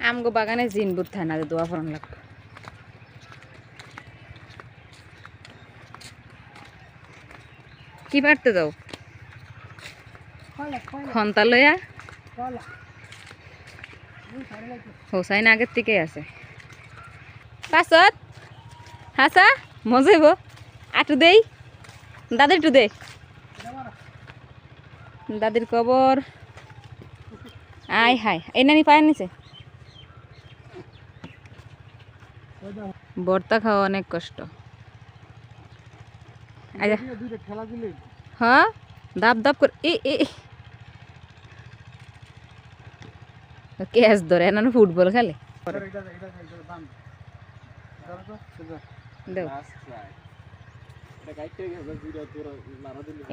আমগো বাগানে জিনবুর থানা দোয়া ফরন লাগবে কি পারতে দাও খন্তা লইয়া হোসাইন আগের থেকেই আছে পাছত হাসা মজাইব আটু দেই দাদির টু দে দাদির কবর আয় হায় এই নানি পায়ের নিচে ভর্তা খাওয়া অনেক কষ্ট হ্যাঁ দাপ দাপ করে ক্যাচ ধরে না ফুটবল খেলে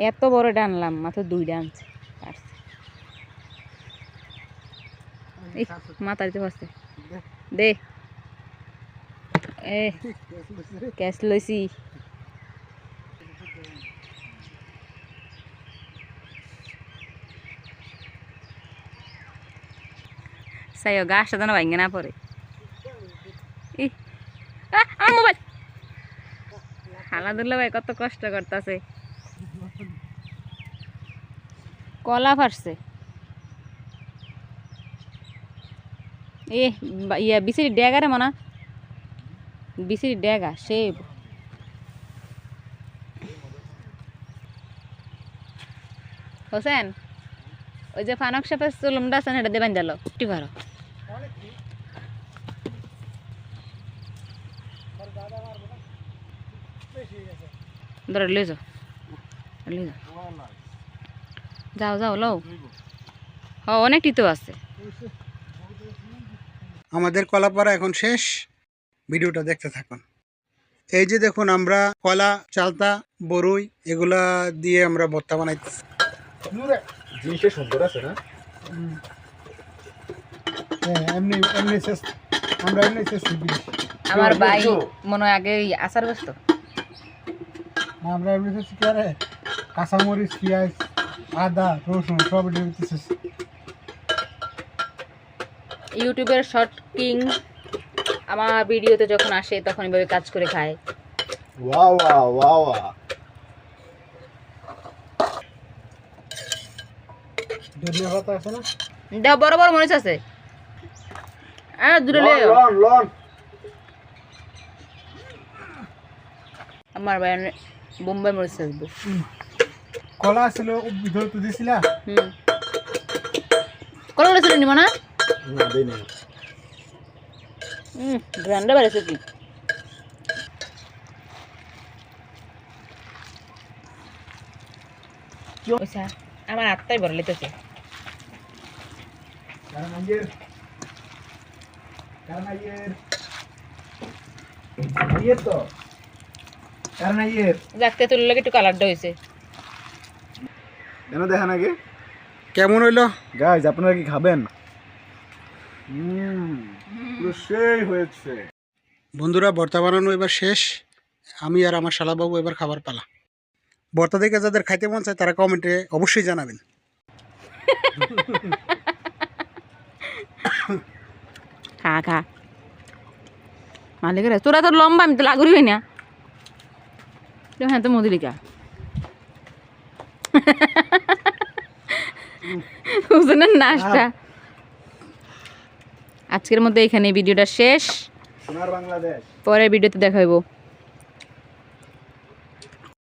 এত বড় ডানলাম মাত্র 2 ডানছে মাথার তো আছে দে এ ক্যাচ লইছি সাইও গাছটা যেন ভাঙে না পড়ে আমার মোবাইল খালাদুল্লাহ ভাই কত কষ্ট করতেছে কলা ফাটছে ইয়া বিসিরি ড্যাগা রে মনা বিসিরি ড্যাগা সে হোসেন ওই যে ফানক সাপের চুলুমটা আছে না এটা দেবেন দিল একটু ভালো ধরে লই যাও যাও যাও লও অনেকটি তো আছে আমাদের কলা পাড়া এখন শেষ ভিডিওটা দেখতে থাকুন এই যে দেখুন আমরা কলা চালতা বরুই এগুলা দিয়ে আমরা ভর্তা বানাইতেছি জিনিসটা সুন্দর আছে না এমনি এমনি শেষ আমরা এমনি শেষ আমার ভাই মনে হয় আগে আচার বসতো আমরা এমনি শেষ কি আরে কাঁচামরিচ পেঁয়াজ আদা রসুন সব দিতেছি ইউটিউবের শর্ট কিং আমার ভিডিওতে যখন আসে তখন এইভাবে কাজ করে খায় ওয়াও ওয়াও ওয়াও ধনিয়া পাতা আছে না দেখ বড় বড় মরিচ আছে দূরে লন আমার ভাই বোম্বাই মরিচ আসবো কলা ছিল ভিতরে তো দিছিলা কলা ছিল নিব না না দেই না গ্রান্ডা বেড়েছে কি আমার আত্মাই বড় লেতেছে দেখতে তোর লাগে একটু কালারটা হয়েছে কেন দেখেন আগে কেমন হইলো গাইজ আপনারা কি খাবেন পুরো সেই হয়েছে বন্ধুরা ভর্তা বানানো এবার শেষ আমি আর আমার শালাবাবু এবার খাবার পালা ভর্তা দেখে যাদের খাইতে মন চায় তারা কমেন্টে অবশ্যই জানাবেন খা খা মালিকের তোরা তোর লম্বা আমি তো লাগুরি হই না হ্যাঁ তো মধুলিকা হুজনের নাচটা আজকের মধ্যে এখানে ভিডিওটা শেষ সোনার বাংলাদেশ পরের ভিডিওতে দেখা হইব